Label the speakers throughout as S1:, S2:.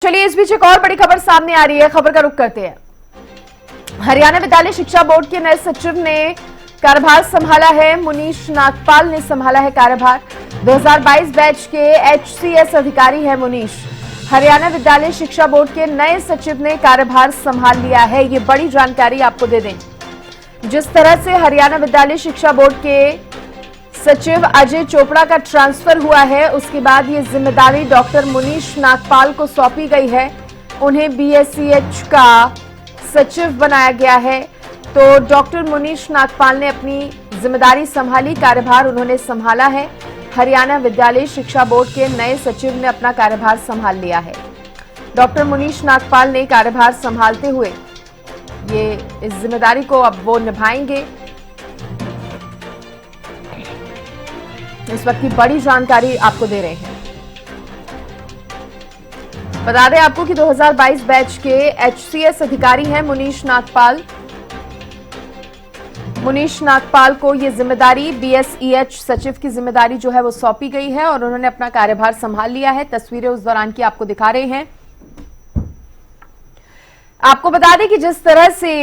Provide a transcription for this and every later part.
S1: चलिए इस बीच एक और बड़ी खबर सामने आ रही है। खबर का रुख करते हैं। हरियाणा विद्यालय शिक्षा बोर्ड के नए सचिव ने कार्यभार संभाला है। मुनीश नागपाल ने संभाला है कार्यभार। 2022 बैच के एचसीएस अधिकारी है मुनीश। हरियाणा विद्यालय शिक्षा बोर्ड के नए सचिव ने कार्यभार संभाल लिया है। ये बड़ी जानकारी आपको दे दें। जिस तरह से हरियाणा विद्यालय शिक्षा बोर्ड के सचिव अजय चोपड़ा का ट्रांसफर हुआ है, उसके बाद ये जिम्मेदारी डॉक्टर मुनीश नागपाल को सौंपी गई है। उन्हें बीएसईएच का सचिव बनाया गया है। तो डॉक्टर मुनीश नागपाल ने अपनी जिम्मेदारी संभाली, कार्यभार उन्होंने संभाला है। हरियाणा विद्यालय शिक्षा बोर्ड के नए सचिव ने अपना कार्यभार संभाल लिया है। डॉक्टर मुनीश नागपाल ने कार्यभार संभालते हुए ये इस जिम्मेदारी को अब वो निभाएंगे। इस वक्त की बड़ी जानकारी आपको दे रहे हैं। बता दें आपको कि 2022 बैच के एचसीएस अधिकारी हैं मुनीश नागपाल। मुनीश नागपाल को यह जिम्मेदारी बीएसईएच सचिव की जिम्मेदारी जो है वो सौंपी गई है और उन्होंने अपना कार्यभार संभाल लिया है। तस्वीरें उस दौरान की आपको दिखा रहे हैं। आपको बता दें कि जिस तरह से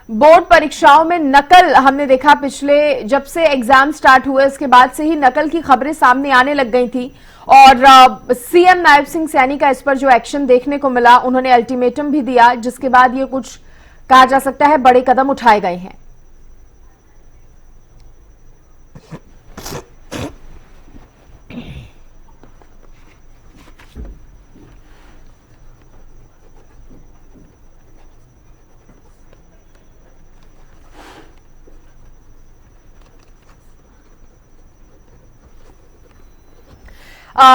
S1: बोर्ड परीक्षाओं में नकल हमने देखा, पिछले जब से एग्जाम स्टार्ट हुए उसके बाद से ही नकल की खबरें सामने आने लग गई थी और सीएम नायब सिंह सैनी का इस पर जो एक्शन देखने को मिला, उन्होंने अल्टीमेटम भी दिया, जिसके बाद ये कुछ कहा जा सकता है बड़े कदम उठाए गए हैं।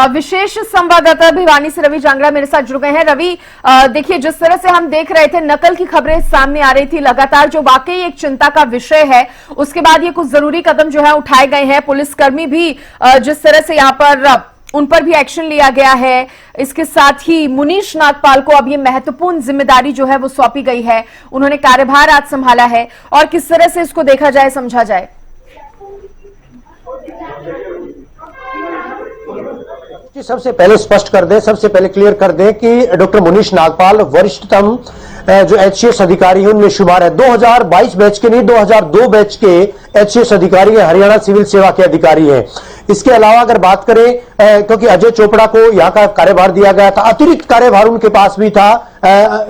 S1: विशेष संवाददाता भिवानी से रवि जांगड़ा मेरे साथ जुड़ गए हैं। रवि, देखिए जिस तरह से हम देख रहे थे नकल की खबरें सामने आ रही थी लगातार, जो वाकई एक चिंता का विषय है, उसके बाद ये कुछ जरूरी कदम जो है उठाए गए हैं। पुलिसकर्मी भी जिस तरह से यहाँ पर उन पर भी एक्शन लिया गया है। इसके साथ ही मुनीश नागपाल को अब ये महत्वपूर्ण जिम्मेदारी जो है वो सौंपी गई है। उन्होंने कार्यभार आज संभाला है और किस तरह से इसको देखा जाए, समझा जाए।
S2: सबसे पहले स्पष्ट कर दें, सबसे पहले क्लियर कर दें कि डॉक्टर मुनीश नागपाल वरिष्ठतम जो एचसीएस अधिकारी हैं उनमें शुमार है। 2022 बैच के नहीं, 2002 बैच के एचसीएस अधिकारी हैं, हरियाणा सिविल सेवा के अधिकारी हैं। इसके अलावा अगर बात करें, क्योंकि अजय चोपड़ा को यहां का कार्यभार दिया गया था, अतिरिक्त कार्यभार उनके पास भी था।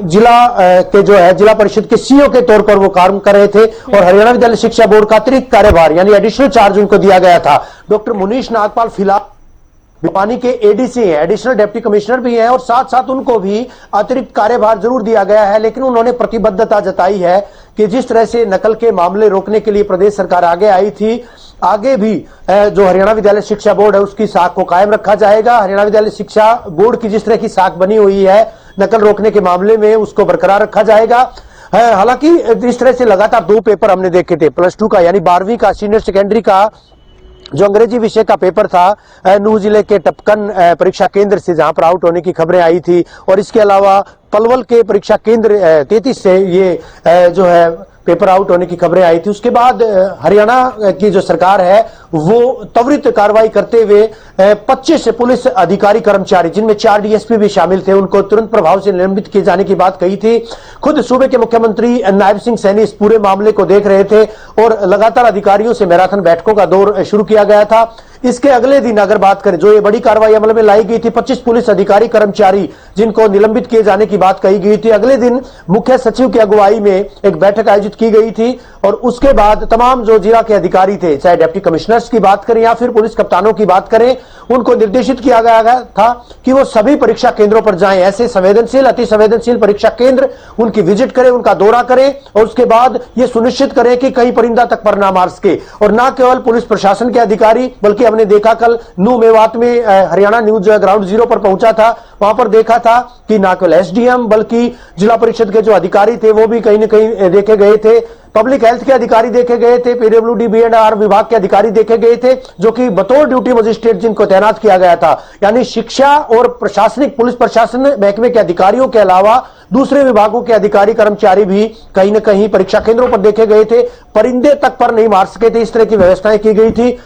S2: जिला के जो है जिला परिषद के सीईओ के तौर पर वो काम कर रहे थे और हरियाणा विद्यालय शिक्षा बोर्ड का अतिरिक्त कार्यभार यानी एडिशनल चार्ज उनको दिया गया था। डॉक्टर मुनीश नागपाल फिलहाल भिवानी के एडीसी हैं, एडिशनल डिप्टी कमिश्नर भी हैं और साथ साथ उनको भी अतिरिक्त कार्यभार जरूर दिया गया है। लेकिन उन्होंने प्रतिबद्धता जताई है कि जिस तरह से नकल के मामले रोकने के लिए प्रदेश सरकार आगे आई थी, आगे भी जो हरियाणा विद्यालय शिक्षा बोर्ड है उसकी साख को कायम रखा जाएगा। हरियाणा विद्यालय शिक्षा बोर्ड की जिस तरह की साख बनी हुई है नकल रोकने के मामले में, उसको बरकरार रखा जाएगा। हालांकि इस तरह से लगातार 2 पेपर हमने देखे थे, +2 का यानी 12वीं का सीनियर सेकेंडरी का जो अंग्रेजी विषय का पेपर था, नूह जिले के टपकन परीक्षा केंद्र से जहां पर आउट होने की खबरें आई थी और इसके अलावा पलवल के परीक्षा केंद्र 33 से ये जो है पेपर आउट होने की खबरें आई थी। उसके बाद हरियाणा की जो सरकार है वो त्वरित कार्रवाई करते हुए 25 पुलिस अधिकारी कर्मचारी, जिनमें 4 डीएसपी भी शामिल थे, उनको तुरंत प्रभाव से निलंबित किए जाने की बात कही थी। खुद सूबे के मुख्यमंत्री नायब सिंह सैनी इस पूरे मामले को देख रहे थे और लगातार अधिकारियों से मैराथन बैठकों का दौर शुरू किया गया था। इसके अगले दिन अगर बात करें, जो ये बड़ी कार्रवाई अमल में लाई गई थी, 25 पुलिस अधिकारी कर्मचारी जिनको निलंबित किए जाने की बात कही गई थी, अगले दिन मुख्य सचिव की अगुवाई में एक बैठक आयोजित की गई थी और उसके बाद तमाम जो जिला के अधिकारी थे, चाहे डिप्टी कमिश्नर्स की बात करें या फिर पुलिस कप्तानों की बात करें, उनको निर्देशित किया गया था कि वो सभी परीक्षा केंद्रों पर जाएं। ऐसे संवेदनशील, अति संवेदनशील परीक्षा केंद्र उनकी विजिट करें, उनका दौरा करें और उसके बाद ये सुनिश्चित करें कि कहीं परिंदा तक पर ना मार सके। और न केवल पुलिस प्रशासन के अधिकारी, बल्कि हमने देखा कल नूह मेवात में हरियाणा न्यूज जो है ग्राउंड जीरो पर पहुंचा था, वहां पर देखा था कि न केवल एसडीएम बल्कि जिला परिषद के जो अधिकारी थे वो भी कहीं न कहीं देखे गए थे। पब्लिक हेल्थ के अधिकारी देखे गए थे, पीडब्ल्यूडी B&R विभाग के अधिकारी देखे गए थे, जो कि बतौर ड्यूटी मजिस्ट्रेट जिनको तैनात किया गया था। यानी शिक्षा और प्रशासनिक पुलिस प्रशासन महकमे के अधिकारियों के अलावा दूसरे विभागों के अधिकारी कर्मचारी भी कहीं न कहीं परीक्षा केंद्रों पर देखे गए थे। परिंदे तक पर नहीं मार सके थे, इस तरह की व्यवस्थाएं की गई थी।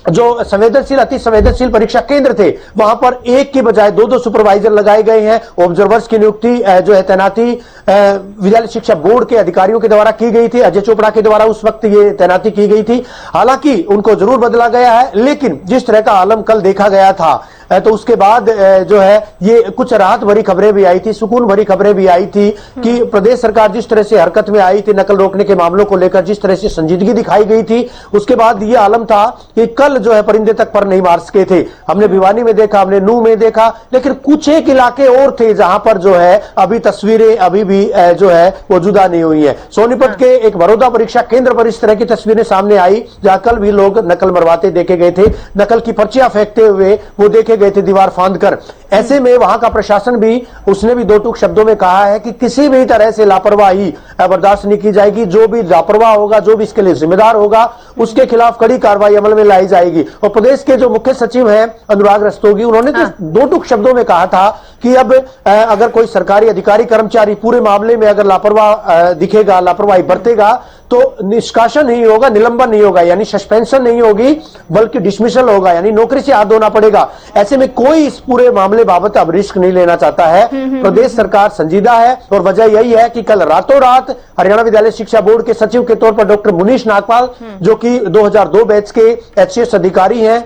S2: जो संवेदनशील अति संवेदनशील परीक्षा केंद्र थे वहां पर एक के बजाय दो सुपरवाइजर लगाए गए हैं। ऑब्जर्वर्स की नियुक्ति जो है तैनाती विद्यालय शिक्षा बोर्ड के अधिकारियों के द्वारा की गई थी। अजय चोपड़ा के द्वारा उस वक्त ये तैनाती की गई थी। हालांकि उनको जरूर बदला गया है, लेकिन जिस तरह का आलम कल देखा गया था तो उसके बाद जो है ये कुछ राहत भरी खबरें भी आई थी, सुकून भरी खबरें भी आई थी कि प्रदेश सरकार जिस तरह से हरकत में आई थी, नकल रोकने के मामलों को लेकर जिस तरह से संजीदगी दिखाई गई थी, उसके बाद ये आलम था कि कल जो है परिंदे तक पर नहीं मार सके थे। हमने भिवानी में देखा, हमने नूह में देखा, लेकिन कुछ एक इलाके और थे जहां पर जो है अभी तस्वीरें अभी भी जो है वो जुदा नहीं हुई है। सोनीपत के एक बड़ौदा परीक्षा केंद्र पर इस तरह की तस्वीरें सामने आई जहां कल भी लोग नकल मरवाते देखे गए थे, नकल की पर्चियां फेंकते हुए वो देखे गए थे दीवार फांद कर। ऐसे में वहां का प्रशासन भी, उसने भी दो टूक शब्दों में कहा है कि किसी भी तरह से लापरवाही बर्दाश्त नहीं की जाएगी। जो भी लापरवाह होगा, जो भी इसके लिए जिम्मेदार होगा, उसके खिलाफ कड़ी कार्रवाई अमल में लाई जाएगी। और प्रदेश के जो मुख्य सचिव हैं अनुराग रस्तोगी, उन्होंने तो दो टूक शब्दों में कहा था कि अब अगर कोई सरकारी अधिकारी कर्मचारी पूरे मामले में अगर लापरवाह दिखेगा, लापरवाही बरतेगा, तो निष्कासन नहीं होगा, निलंबन नहीं होगा, यानी सस्पेंशन नहीं होगी, बल्कि डिसमिसल होगा, यानी नौकरी से हाथ धोना पड़ेगा। ऐसे में कोई इस पूरे मामले बाबत अब रिस्क नहीं लेना चाहता है। प्रदेश सरकार संजीदा है और वजह यही है कि कल रातों रात हरियाणा विद्यालय शिक्षा बोर्ड के सचिव के तौर पर डॉक्टर मुनीश नागपाल, जो कि 2002 बैच के एचसीएस अधिकारी हैं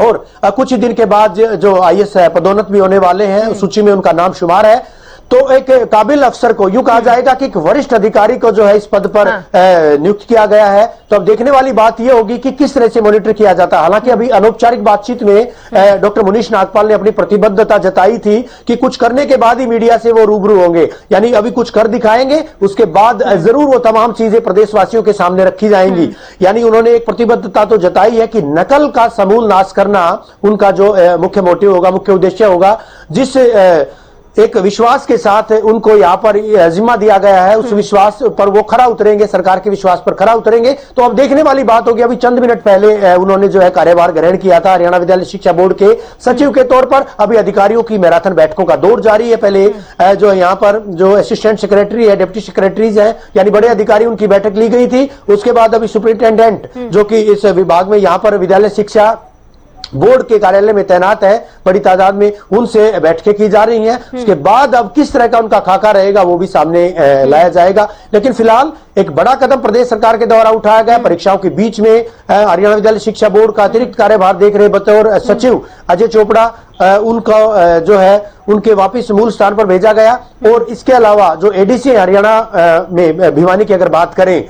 S2: और कुछ ही दिन के बाद जो आईएएस पदोन्नत भी होने वाले हैं, सूची में उनका नाम शुमार है, तो एक काबिल अफसर को, यूं कहा जाएगा कि एक वरिष्ठ अधिकारी को जो है इस पद पर नियुक्त किया गया है। तो अब देखने वाली बात यह होगी कि किस तरह से मॉनिटर किया जाता है। हालांकि अभी अनौपचारिक बातचीत में डॉक्टर मुनीश नागपाल ने अपनी प्रतिबद्धता जताई थी कि कुछ करने के बाद ही मीडिया से वो रूबरू होंगे, यानी अभी कुछ कर दिखाएंगे, उसके बाद जरूर वो तमाम चीजें प्रदेशवासियों के सामने रखी जाएंगी। यानी उन्होंने एक प्रतिबद्धता तो जताई है कि नकल का समूल नाश करना उनका जो मुख्य मोटिव होगा, मुख्य उद्देश्य होगा। जिस एक विश्वास के साथ उनको यहां पर जिम्मा दिया गया है, उस विश्वास पर वो खरा उतरेंगे, सरकार के विश्वास पर खरा उतरेंगे। तो अब देखने वाली बात होगी। अभी चंद मिनट पहले उन्होंने जो है कार्यभार ग्रहण किया था हरियाणा विद्यालय शिक्षा बोर्ड के सचिव के तौर पर। अभी अधिकारियों की मैराथन बैठकों का दौर जारी है। पहले जो यहाँ पर जो असिस्टेंट सेक्रेटरी है, डिप्टी सेक्रेटरीज है, यानी बड़े अधिकारी, उनकी बैठक ली गई थी। उसके बाद अभी सुपरिंटेंडेंट जो कि इस विभाग में यहाँ पर विद्यालय शिक्षा बोर्ड के कार्यालय में तैनात है, बड़ी तादाद में उनसे बैठकें की जा रही हैं। उसके बाद अब किस तरह का उनका खाका रहेगा वो भी सामने लाया जाएगा। लेकिन फिलहाल एक बड़ा कदम प्रदेश सरकार के द्वारा उठाया गया। परीक्षाओं के बीच में हरियाणा विद्यालय शिक्षा बोर्ड का अतिरिक्त कार्यभार देख रहे बतौर सचिव अजय चोपड़ा, उनका जो है उनके वापिस मूल स्थान पर भेजा गया। और इसके अलावा जो एडीसी हरियाणा में भिवानी की अगर बात करें,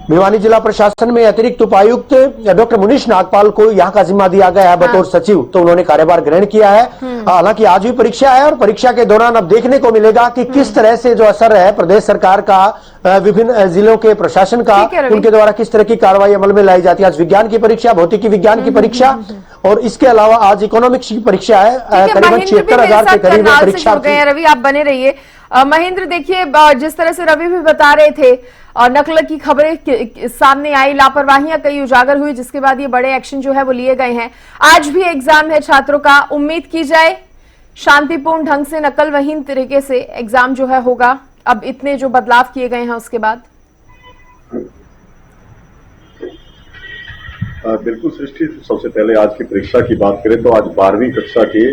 S2: भिवानी जिला प्रशासन में अतिरिक्त उपायुक्त डॉक्टर मुनीश नागपाल को यहाँ का जिम्मा दिया गया है बतौर सचिव, तो उन्होंने कार्यभार ग्रहण किया है। हालांकि आज भी परीक्षा है और परीक्षा के दौरान अब देखने को मिलेगा कि किस तरह से जो असर है प्रदेश सरकार का, विभिन्न जिलों के प्रशासन का, उनके द्वारा किस तरह की कार्रवाई अमल में लाई जाती है। आज विज्ञान की परीक्षा, भौतिकी विज्ञान की परीक्षा और इसके अलावा आज इकोनॉमिक्स की परीक्षा है। करीबन 76,000 के करीब परीक्षा।
S1: रवि आप बने रहिए। महेंद्र, देखिए जिस तरह से रवि भी बता रहे थे, नकल की खबरें सामने आई, लापरवाहियां कई उजागर हुई, जिसके बाद ये बड़े एक्शन जो है वो लिए गए हैं। आज भी एग्जाम है छात्रों का, उम्मीद की जाए शांतिपूर्ण ढंग से नकल वहीन तरीके से एग्जाम जो है होगा, अब इतने जो बदलाव किए गए हैं उसके बाद।
S3: बिल्कुल सृष्टि, सबसे पहले आज की परीक्षा की बात करें तो आज 12वीं कक्षा के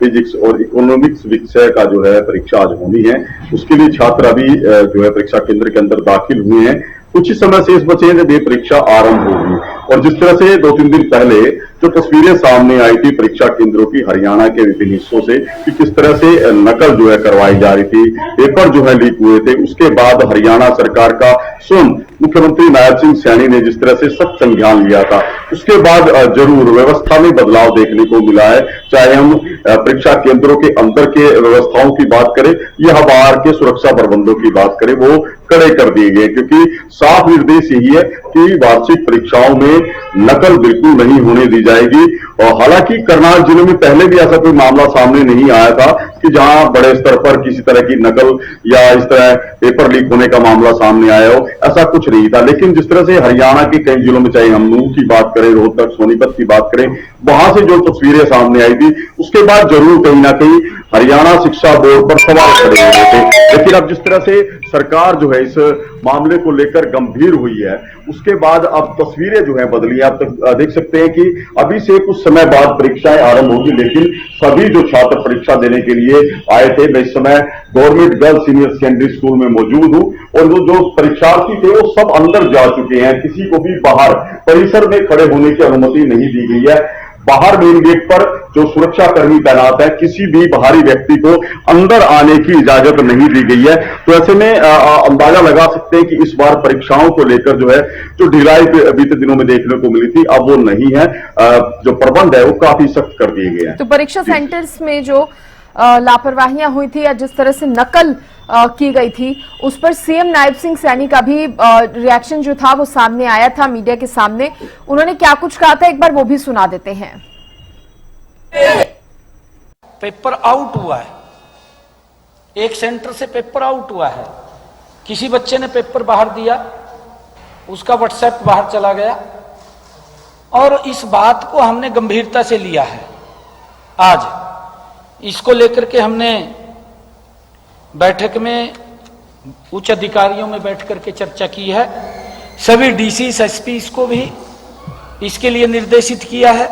S3: फिजिक्स और इकोनॉमिक्स विषय का जो है परीक्षा आज होनी है। उसके लिए छात्र अभी जो है परीक्षा केंद्र के अंदर दाखिल हुए हैं। कुछ ही समय शेष बचे हैं, ये परीक्षा आरंभ होगी। और जिस तरह से 2-3 दिन पहले जो तस्वीरें सामने आई थी परीक्षा केंद्रों की हरियाणा के विभिन्न हिस्सों से कि किस तरह से नकल जो है करवाई जा रही थी, पेपर जो है लीक हुए थे, उसके बाद हरियाणा सरकार का स्वयं मुख्यमंत्री नायब सिंह सैनी ने जिस तरह से सख्त संज्ञान लिया था, उसके बाद जरूर व्यवस्था में बदलाव देखने को मिला है। चाहे हम परीक्षा केंद्रों के अंदर के व्यवस्थाओं की बात करें या बाहर के सुरक्षा प्रबंधों की बात करें, वो कड़े कर दिए गए, क्योंकि साफ निर्देश यही है कि वार्षिक परीक्षाओं में नकल बिल्कुल नहीं होने दी जाएगी। और हालांकि करनाल जिले में पहले भी ऐसा कोई मामला सामने नहीं आया था कि जहां बड़े स्तर पर किसी तरह की नकल या इस तरह पेपर लीक होने का मामला सामने आया हो, ऐसा कुछ नहीं था। लेकिन जिस तरह से हरियाणा के कई जिलों में, चाहे हम नूह की बात करें, रोहतक, सोनीपत की बात करें, वहां से जो तस्वीरें सामने आई थी, उसके बाद जरूर कहीं ना कहीं हरियाणा शिक्षा बोर्ड पर सवाल खड़े हुए थे। लेकिन अब जिस तरह से सरकार जो है इस मामले को लेकर गंभीर हुई है, उसके बाद अब तस्वीरें जो है बदली। आप देख सकते हैं कि अभी से कुछ समय बाद परीक्षाएं आरंभ होगी, लेकिन सभी जो छात्र परीक्षा देने के लिए आए थे, मैं इस समय government girls senior secondary school में मौजूद हूं और वो जो परीक्षार्थी थे वो सब अंदर जा चुके हैं। किसी को भी बाहर परिसर में खड़े होने की अनुमति नहीं दी गई है। बाहर मेन गेट पर जो सुरक्षा कर्मी तैनात है, किसी भी बाहरी व्यक्ति को अंदर आने की इजाजत नहीं दी गई है। तो ऐसे में अंदाजा लगा सकते हैं कि इस बार परीक्षाओं को लेकर जो है जो ढिलाई बीते दिनों में देखने को मिली थी, अब वो नहीं है। जो प्रबंध है वो काफी सख्त कर दिए गए हैं।
S1: तो परीक्षा सेंटर्स में जो लापरवाहियां हुई थी या जिस तरह से नकल की गई थी, उस पर सीएम नायब सिंह सैनी का भी रिएक्शन जो था वो सामने आया था मीडिया के सामने। उन्होंने क्या कुछ कहा था, एक बार वो भी सुना देते हैं।
S4: पेपर आउट हुआ है, एक सेंटर से पेपर आउट हुआ है, किसी बच्चे ने पेपर बाहर दिया, उसका व्हाट्सएप बाहर चला गया और इस बात को हमने गंभीरता से लिया है। आज इसको लेकर के हमने बैठक में उच्च अधिकारियों में बैठ करके चर्चा की है। सभी डीसी एसपी को भी इसके लिए निर्देशित किया है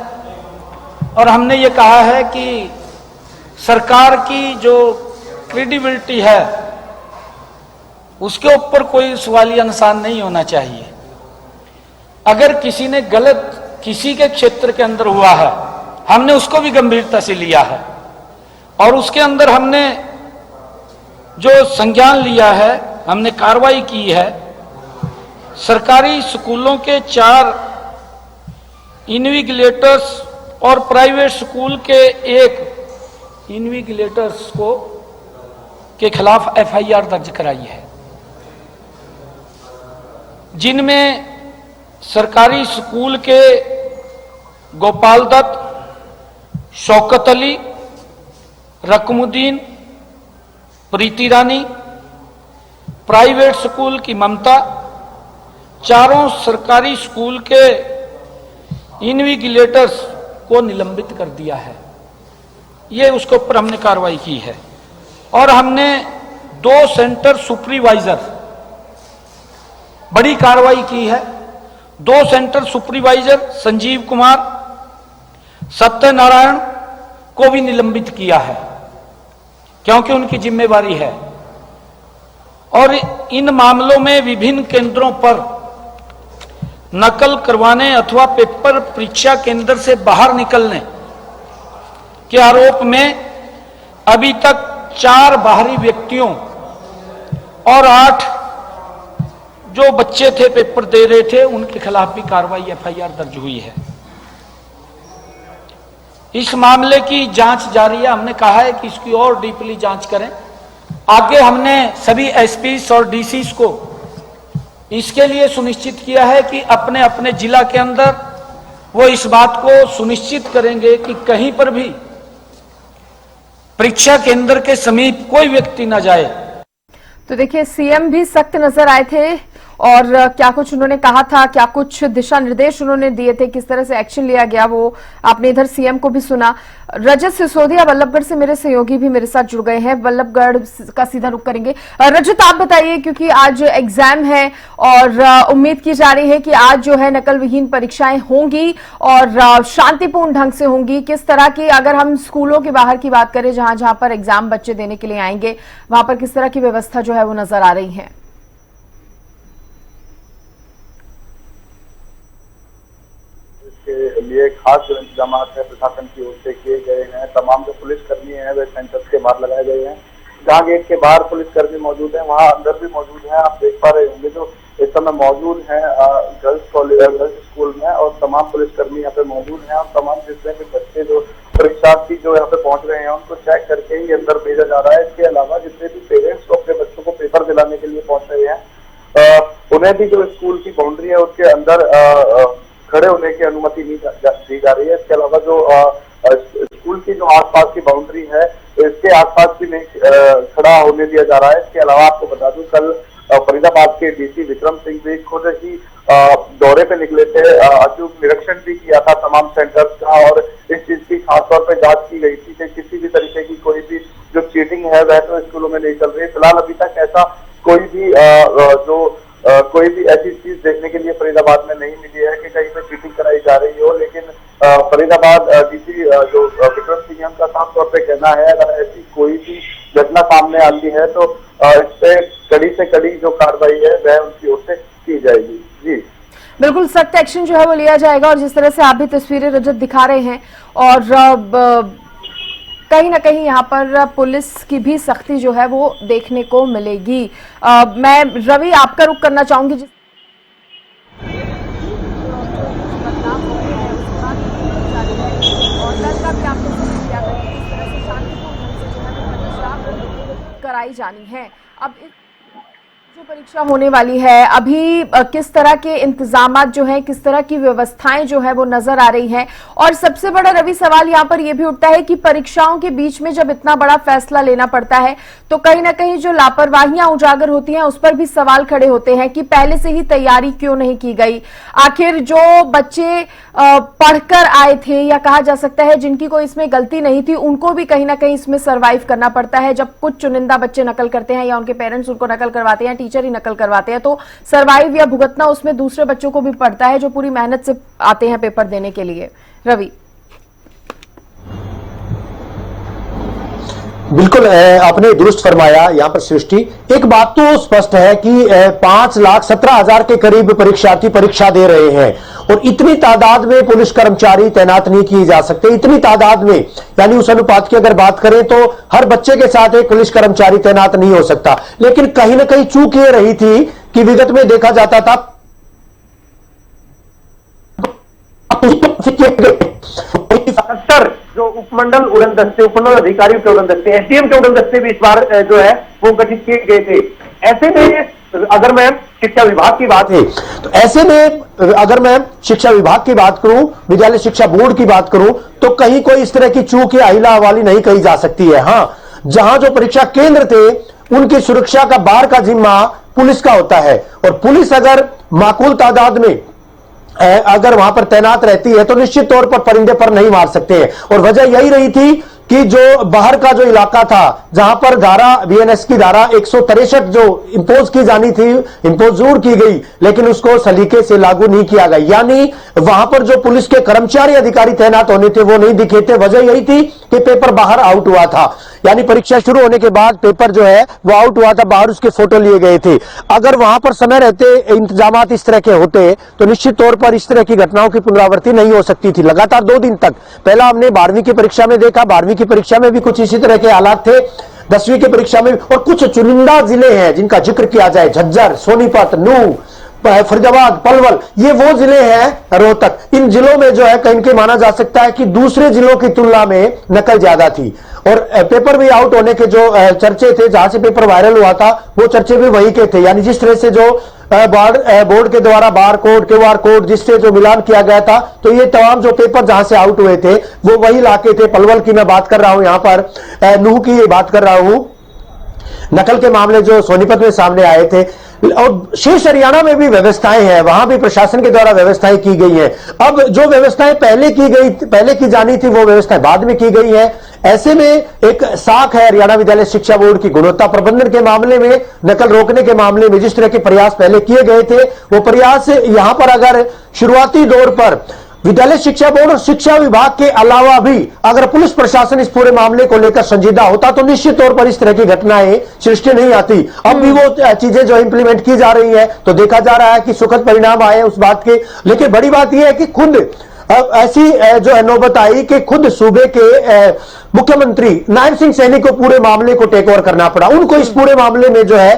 S4: और हमने ये कहा है कि सरकार की जो क्रेडिबिलिटी है उसके ऊपर कोई सवालिया निशान नहीं होना चाहिए। अगर किसी ने गलत किसी के क्षेत्र के अंदर हुआ है, हमने उसको भी गंभीरता से लिया है और उसके अंदर हमने जो संज्ञान लिया है, हमने कार्रवाई की है। सरकारी स्कूलों के 4 इन्विजिलेटर्स और प्राइवेट स्कूल के 1 इन्विजिलेटर्स को के खिलाफ एफआईआर दर्ज कराई है, जिनमें सरकारी स्कूल के गोपाल दत्त, शौकत अली, रकमुद्दीन, प्रीति रानी, प्राइवेट स्कूल की ममता, चारों सरकारी स्कूल के इन्विजिलेटर्स को निलंबित कर दिया है। ये उसके ऊपर हमने कार्रवाई की है और हमने 2 सेंटर सुपरवाइजर बड़ी कार्रवाई की है। 2 सेंटर सुपरवाइजर संजीव कुमार, सत्यनारायण को भी निलंबित किया है क्योंकि उनकी जिम्मेवारी है। और इन मामलों में विभिन्न केंद्रों पर नकल करवाने अथवा पेपर परीक्षा केंद्र से बाहर निकलने के आरोप में अभी तक 4 बाहरी व्यक्तियों और 8 जो बच्चे थे पेपर दे रहे थे उनके खिलाफ भी कार्रवाई एफआईआर दर्ज हुई है। इस मामले की जांच जारी है। हमने कहा है कि इसकी और डीपली जांच करें। आगे हमने सभी एसपीस और डीसीस को इसके लिए सुनिश्चित किया है कि अपने अपने जिला के अंदर वो इस बात को सुनिश्चित करेंगे कि कहीं पर भी परीक्षा केंद्र के समीप कोई व्यक्ति न जाए।
S1: तो देखिए, सीएम भी सख्त नजर आए थे और क्या कुछ उन्होंने कहा था, क्या कुछ दिशा निर्देश उन्होंने दिए थे, किस तरह से एक्शन लिया गया, वो आपने इधर सीएम को भी सुना। रजत सिसोदिया बल्लभगढ़ से मेरे सहयोगी भी मेरे साथ जुड़ गए हैं, बल्लभगढ़ का सीधा रुख करेंगे। रजत, आप बताइए, क्योंकि आज एग्जाम है और उम्मीद की जा रही है कि आज जो है नकल विहीन परीक्षाएं होंगी और शांतिपूर्ण ढंग से होंगी। किस तरह की, अगर हम स्कूलों के बाहर की बात करें जहां जहां पर एग्जाम बच्चे देने के लिए आएंगे, वहां पर किस तरह की व्यवस्था जो है वो नजर आ रही है?
S5: के लिए खास जो इंतजाम है प्रशासन की ओर से किए गए हैं। तमाम जो पुलिसकर्मी हैं वे सेंटर्स के बाहर लगाए गए हैं। जहाँ गेट के बाहर पुलिसकर्मी मौजूद हैं वहाँ अंदर भी मौजूद हैं। आप देख पा रहे होंगे जो इस समय मौजूद हैं गर्ल्स कॉलेज गर्ल्स स्कूल में, और तमाम पुलिसकर्मी यहाँ पे मौजूद हैं और तमाम जितने भी बच्चे जो परीक्षार्थी जो यहाँ पे पहुंच रहे हैं उनको चेक करके ही अंदर भेजा जा रहा है। इसके अलावा जितने भी पेरेंट्स अपने बच्चों को पेपर दिलाने के लिए पहुंच रहे हैं उन्हें भी जो स्कूल की बाउंड्री है उसके अंदर खड़े होने की अनुमति नहीं दी जा रही है। इसके अलावा जो स्कूल की जो आसपास की बाउंड्री है इसके आसपास भी नहीं खड़ा होने दिया जा रहा है। इसके अलावा आपको बता दूं, कल फरीदाबाद के डीसी विक्रम सिंह भी खुद ही दौरे पे निकले थे, अचूक निरीक्षण भी किया था तमाम सेंटर्स का और इस चीज की खासतौर पर जांच की गई थी कि किसी भी तरीके की कोई भी चेकिंग है वह तो स्कूलों में नहीं चल रही। फिलहाल अभी तक ऐसा कोई भी कोई भी ऐसी चीज देखने के लिए फरीदाबाद में नहीं मिली है कि कहीं पे चीटिंग कराई जा रही हो। लेकिन फरीदाबाद डीसी जो विक्रम सिंह का साफ तौर पे कहना है, अगर ऐसी कोई भी घटना सामने आती है तो इस पे कड़ी से कड़ी जो कार्रवाई है वह उनकी ओर से की जाएगी। जी
S1: बिल्कुल सख्त एक्शन जो है वो लिया जाएगा। और जिस तरह से आप भी तस्वीरें रजत दिखा रहे हैं और कहीं ना कहीं यहाँ पर पुलिस की भी सख्ती जो है वो देखने को मिलेगी। मैं रवि आपका रुख करना चाहूंगी। कराई जानी है। अब जो परीक्षा होने वाली है अभी किस तरह के इंतजामात जो हैं, किस तरह की व्यवस्थाएं जो है वो नजर आ रही हैं। और सबसे बड़ा रवि सवाल यहाँ पर यह भी उठता है कि परीक्षाओं के बीच में जब इतना बड़ा फैसला लेना पड़ता है तो कहीं ना कहीं जो लापरवाहियां उजागर होती हैं उस पर भी सवाल खड़े होते हैं कि पहले से ही तैयारी क्यों नहीं की गई। आखिर जो बच्चे पढ़कर आए थे या कहा जा सकता है जिनकी कोई इसमें गलती नहीं थी उनको भी कहीं ना कहीं इसमें सर्वाइव करना पड़ता है। जब कुछ चुनिंदा बच्चे नकल करते हैं या उनके पेरेंट्स उनको नकल करवाते हैं, टीचर ही नकल करवाते हैं, तो सर्वाइव या भुगतना उसमें दूसरे बच्चों को भी पड़ता है जो पूरी मेहनत से आते हैं पेपर देने के लिए। रवि
S2: बिल्कुल आपने दुरुस्त फरमाया। यहां पर सृष्टि, एक बात तो स्पष्ट है कि 5,17,000 के करीब परीक्षार्थी परीक्षा दे रहे हैं और इतनी तादाद में पुलिस कर्मचारी तैनात नहीं किए जा सकते। इतनी तादाद में यानी उस अनुपात की अगर बात करें तो हर बच्चे के साथ एक पुलिस कर्मचारी तैनात नहीं हो सकता। लेकिन कहीं ना कहीं चूक ये रही थी कि विगत में देखा जाता था
S6: अक्सर जो उपमंडल उड़न दस्ते, उपमंडल अधिकारियों के उड़न दस्ते, एसडीएम के उड़न दस्ते भी इस बार जो है वो गठित किए गए थे। ऐसे में अगर मैं शिक्षा विभाग की बात
S2: तो ऐसे में अगर मैं शिक्षा विभाग की बात करूं, विद्यालय शिक्षा बोर्ड की बात करूं, तो कहीं कोई इस तरह की चूक या अहिला हवाली नहीं कही जा सकती है। हां, जहां जो परीक्षा केंद्र थे उनकी सुरक्षा का बार का जिम्मा पुलिस का होता है और पुलिस अगर माकूल तादाद में अगर वहां पर तैनात रहती है तो निश्चित तौर पर परिंदे पर नहीं मार सकते हैं। और वजह यही रही थी कि जो बाहर का जो इलाका था जहां पर धारा बीएनएस की धारा 163 जो इंपोज की जानी थी, इंपोज जरूर की गई लेकिन उसको सलीके से लागू नहीं किया गया। यानी वहां पर जो पुलिस के कर्मचारी अधिकारी तैनात होने थे वो नहीं दिखे थे। वजह यही थी कि पेपर बाहर आउट हुआ था, यानी परीक्षा शुरू होने के बाद पेपर जो है वो आउट हुआ था, बाहर उसके फोटो लिए गए थे। अगर वहां पर समय रहते इंतजामात इस तरह के होते तो निश्चित तौर पर इस तरह की घटनाओं की पुनरावृत्ति नहीं हो सकती थी। लगातार 2 दिन तक, पहला हमने 12वीं की परीक्षा में देखा, 12वीं की परीक्षा में भी कुछ इसी तरह के हालात थे, 10वीं की परीक्षा में, और कुछ चुनिंदा जिले हैं जिनका जिक्र किया जाए, झज्जर, सोनीपत, नूह, फरीदाबाद, पलवल, ये वो जिले हैं, रोहतक, इन जिलों में जो है कहीं के माना जा सकता है कि दूसरे जिलों की तुलना में नकल ज्यादा थी। और पेपर भी आउट होने के जो चर्चे थे, जहां से पेपर वायरल हुआ था वो चर्चे भी वही के थे। यानी जिस तरह से जो बोर्ड के द्वारा बार कोड, क्यूआर कोड जिससे जो मिलान किया गया था, तो ये तमाम जो पेपर जहां से आउट हुए थे वो वही इलाके थे। पलवल की मैं बात कर रहा हूं, यहां पर नूह की बात कर रहा हूं, नकल के मामले जो सोनीपत में सामने आए थे। और शेष हरियाणा में भी व्यवस्थाएं हैं, वहां भी प्रशासन के द्वारा व्यवस्थाएं की गई हैं। अब जो व्यवस्थाएं पहले की जानी थी वो व्यवस्थाएं बाद में की गई हैं। ऐसे में एक साख है हरियाणा विद्यालय शिक्षा बोर्ड की, गुणवत्ता प्रबंधन के मामले में, नकल रोकने के मामले में जिस तरह के प्रयास पहले किए गए थे वो प्रयास यहां पर अगर शुरुआती दौर पर विद्यालय शिक्षा बोर्ड और शिक्षा विभाग के अलावा भी अगर पुलिस प्रशासन इस पूरे मामले को लेकर संजीदा होता तो निश्चित तौर पर इस तरह की घटनाएं सृष्टि नहीं आती। अब भी वो चीजें जो इंप्लीमेंट की जा रही है तो देखा जा रहा है कि सुखद परिणाम आए उस बात के। लेकिन बड़ी बात यह है कि खुद ऐसी जो है नौबत आई कि खुद सूबे के मुख्यमंत्री नायब सिंह सैनी को पूरे मामले को टेक ओवर करना पड़ा। उनको इस पूरे मामले में जो है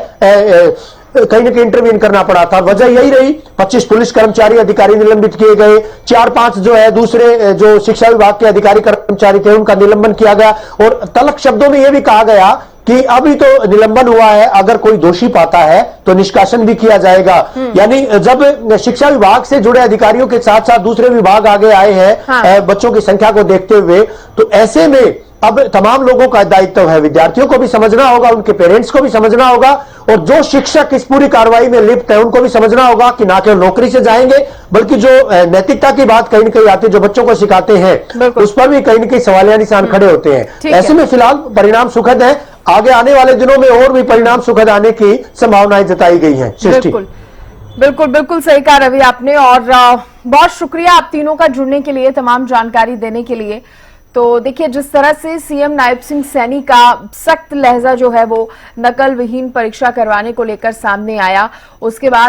S2: कहीं ना कहीं इंटरवीन करना पड़ा था। वजह यही रही, 25 पुलिस कर्मचारी अधिकारी निलंबित किए गए, 4-5 जो है दूसरे जो शिक्षा विभाग के अधिकारी कर्मचारी थे उनका निलंबन किया गया। और तलक शब्दों में यह भी कहा गया कि अभी तो निलंबन हुआ है, अगर कोई दोषी पाता है तो निष्कासन भी किया जाएगा। यानी जब शिक्षा विभाग से जुड़े अधिकारियों के साथ साथ दूसरे विभाग आगे आए हैं बच्चों की संख्या को देखते हुए, तो ऐसे में अब तमाम लोगों का दायित्व है, विद्यार्थियों को भी समझना होगा, उनके पेरेंट्स को भी समझना होगा, और जो शिक्षक इस पूरी कार्रवाई में लिप्त है उनको भी समझना होगा कि ना केवल नौकरी से जाएंगे बल्कि जो नैतिकता की बात कहीं ना कहीं आती है, जो बच्चों को सिखाते हैं उस पर भी कहीं ना कहीं सवालिया निशान खड़े होते हैं। ऐसे में फिलहाल परिणाम सुखद है, आगे आने वाले दिनों में और भी परिणाम सुखद आने की संभावनाएं जताई गई हैं।
S1: बिल्कुल बिल्कुल बिल्कुल सही कहा रवि आपने, और बहुत शुक्रिया आप तीनों का जुड़ने के लिए, तमाम जानकारी देने के लिए। तो देखिए, जिस तरह से सीएम नायब सिंह सैनी का सख्त लहजा जो है वो नकल विहीन परीक्षा करवाने को लेकर सामने आया, उसके बाद